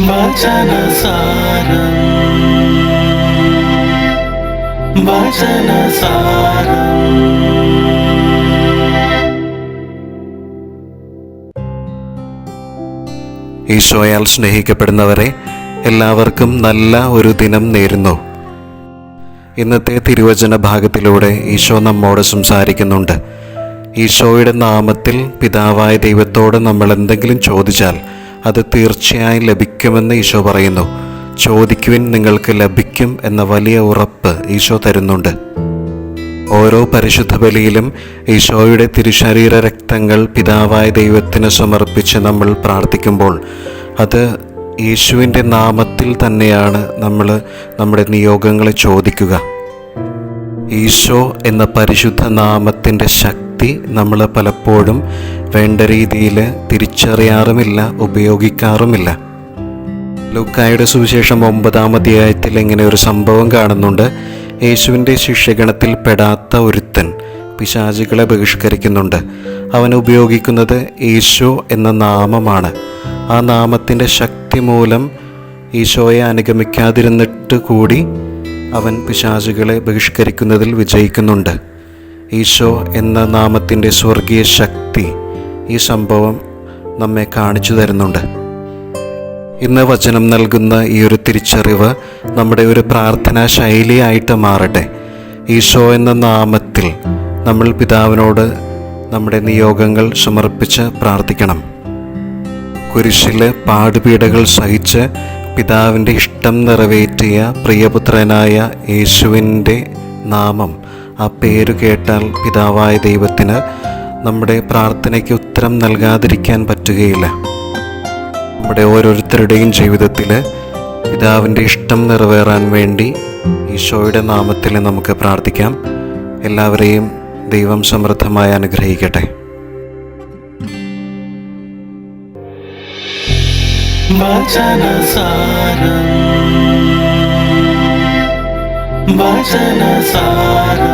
വചനസാരം വചനസാരം. ഈശോയാൽ സ്നേഹിക്കപ്പെടുന്നവരെ, എല്ലാവർക്കും നല്ല ഒരു ദിനം നേരുന്നു. ഇന്നത്തെ തിരുവചന ഭാഗത്തിലൂടെ ഈശോ നമ്മോട് സംസാരിക്കുന്നുണ്ട്. ഈശോയുടെ നാമത്തിൽ പിതാവായ ദൈവത്തോട് നമ്മൾ എന്തെങ്കിലും ചോദിച്ചാൽ അത് തീർച്ചയായും ലഭിക്കുമെന്ന് ഈശോ പറയുന്നു. ചോദിക്കുവിൻ, നിങ്ങൾക്ക് ലഭിക്കും എന്ന വലിയ ഉറപ്പ് ഈശോ തരുന്നുണ്ട്. ഓരോ പരിശുദ്ധ ബലിയിലും ഈശോയുടെ തിരുശരീര രക്തങ്ങൾ പിതാവായ ദൈവത്തിന് സമർപ്പിച്ച് നമ്മൾ പ്രാർത്ഥിക്കുമ്പോൾ അത് യേശുവിൻ്റെ നാമത്തിൽ തന്നെയാണ് നമ്മൾ നമ്മുടെ നിയോഗങ്ങളെ ചോദിക്കുക. ഈശോ എന്ന പരിശുദ്ധ നാമത്തിൻ്റെ ശക്തി നമ്മൾ പലപ്പോഴും വേണ്ട രീതിയിൽ തിരിച്ചറിയാറുമില്ല, ഉപയോഗിക്കാറുമില്ല. ലൂക്കായുടെ സുവിശേഷം 9-ാം അധ്യായത്തിൽ ഇങ്ങനെ ഒരു സംഭവം കാണുന്നുണ്ട്. യേശുവിൻ്റെ ശിഷ്യഗണത്തിൽ പെടാത്ത ഒരുത്തൻ പിശാചുകളെ ബഹിഷ്കരിക്കുന്നുണ്ട്. അവൻ ഉപയോഗിക്കുന്നത് ഈശോ എന്ന നാമമാണ്. ആ നാമത്തിൻ്റെ ശക്തി മൂലം ഈശോയെ അനുഗമിക്കാതിരുന്നിട്ട് കൂടി അവൻ പിശാചുകളെ ബഹിഷ്കരിക്കുന്നതിൽ വിജയിക്കുന്നുണ്ട്. ഈശോ എന്ന നാമത്തിൻ്റെ സ്വർഗീയ ശക്തി ഈ സംഭവം നമ്മെ കാണിച്ചു തരുന്നുണ്ട്. ഇന്ന് വചനം നൽകുന്ന ഈ ഒരു തിരിച്ചറിവ് നമ്മുടെ ഒരു പ്രാർത്ഥനാ ശൈലിയായിട്ട് മാറട്ടെ. ഈശോ എന്ന നാമത്തിൽ നമ്മൾ പിതാവിനോട് നമ്മുടെ നിയോഗങ്ങൾ സമർപ്പിച്ച് പ്രാർത്ഥിക്കണം. കുരിശിൽ പാടുപീഡകൾ സഹിച്ച് പിതാവിൻ്റെ ഇഷ്ടം നിറവേറ്റിയ പ്രിയപുത്രനായ യേശുവിൻ്റെ നാമം, ആ പേര് കേട്ടാൽ പിതാവായ ദൈവത്തിന് നമ്മുടെ പ്രാർത്ഥനയ്ക്ക് ഉത്തരം നൽകാതിരിക്കാൻ പറ്റുകയില്ല. നമ്മുടെ ഓരോരുത്തരുടെയും ജീവിതത്തിൽ പിതാവിൻ്റെ ഇഷ്ടം നിറവേറാൻ വേണ്ടി ഈശോയുടെ നാമത്തിൽ നമുക്ക് പ്രാർത്ഥിക്കാം. എല്ലാവരെയും ദൈവം സമൃദ്ധമായി അനുഗ്രഹിക്കട്ടെ. വചനസാരം വചനസാരം.